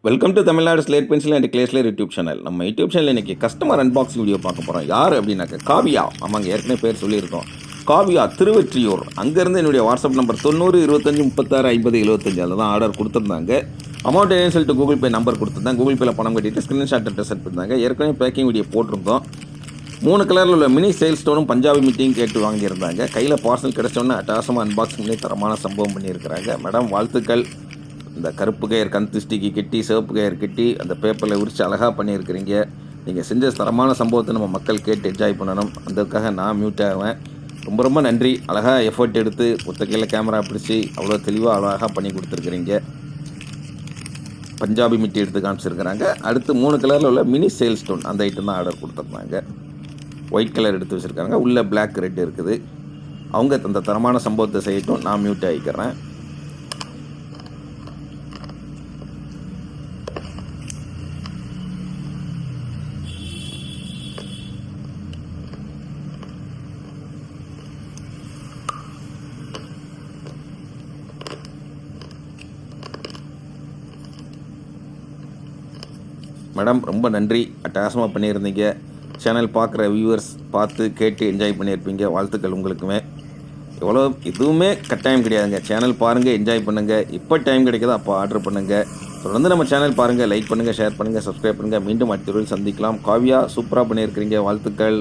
Welcome to Tamil Nadu slate pencil and கிளேஸ்லேர் YouTube channel. நம்ம YouTube channel இன்றைக்கி கஸ்டமர் அன்பாக்சிங் வீடியோ பார்க்க போகிறோம். யார் அப்படின்னாக்க காவியா. ஆமாங்க, ஏற்கனவே பேர் சொல்லியிருக்கோம். காவியா திருவெற்றியூர். அங்கேருந்து என்னுடைய வாட்ஸ்அப் நம்பர் 90 25 36 50 75 அதில் தான் ஆர்டர் கொடுத்துருந்தாங்க. அமௌண்ட் என்னன்னு சொல்லிட்டு கூகுள் பே நம்பர் கொடுத்துருந்தாங்க. கூகுள் பேயில் பணம் கட்டிட்டு ஸ்க்ரீன்ஷாட் அட்ரஸ் எடுத்துருந்தாங்க. ஏற்கனவே பேக்கிங் வீடியோ போட்டிருந்தோம். 3 கலரில் உள்ள மினி சேல் ஸ்டோனும் பஞ்சாபி மீட்டிங் கேட்டு வாங்கியிருந்தாங்க. கையில் பார்சல் கிடச்சோன்னே அட்டாசமாக அன்பாக்சிங் பண்ணி தரமான சம்பவம் பண்ணியிருக்கிறாங்க. மேடம் வாழ்த்துக்கள். இந்த கருப்பு கயிறு கண் ஸ்டிக்கி கட்டி, சிவப்பு கயிறு கட்டி, அந்த பேப்பரில் உரித்து அழகாக பண்ணியிருக்கிறீங்க. நீங்கள் செஞ்ச தரமான சம்பவத்தை நம்ம மக்கள் கேட்டு என்ஜாய் பண்ணணும். அதுக்காக நான் மியூட் ஆவேன். ரொம்ப ரொம்ப நன்றி. அழகாக எஃபர்ட் எடுத்து ஒத்தக்கையில் கேமரா பிடிச்சி அவ்வளோ தெளிவாக அழகாக பண்ணி கொடுத்துருக்குறீங்க. பஞ்சாபி மிட்டி எடுத்து காமிச்சிருக்கிறாங்க. அடுத்து 3 கலரில் உள்ள மினி சேல் ஸ்டோன் அந்த ஐட்டம் தான் ஆர்டர் கொடுத்துருந்தாங்க. ஒயிட் கலர் எடுத்து வச்சுருக்காங்க. உள்ளே பிளாக் ரெட் இருக்குது. அவங்க அந்த தரமான சம்பவத்தை செய்யட்டும். நான் மியூட் ஆகிக்கிறேன். மேடம் ரொம்ப நன்றி. அட்டகாசமாக பண்ணியிருந்தீங்க. சேனல் பார்க்குற வியூவர்ஸ் பார்த்து கேட்டு என்ஜாய் பண்ணியிருப்பீங்க. வாழ்த்துக்கள் உங்களுக்குமே. எதுவுமே கட்டாயம் கிடையாதுங்க. சேனல் பாருங்கள், என்ஜாய் பண்ணுங்கள். இப்போ டைம் கிடைக்குதோ அப்போ ஆர்டர் பண்ணுங்கள். தொடர்ந்து நம்ம சேனல் பாருங்கள், லைக் பண்ணுங்கள், ஷேர் பண்ணுங்கள், சப்ஸ்கிரைப் பண்ணுங்கள். மீண்டும் அடுத்த வீடியோவில் சந்திக்கலாம். காவியா சூப்பராக பண்ணியிருக்கிறீங்க. வாழ்த்துக்கள்.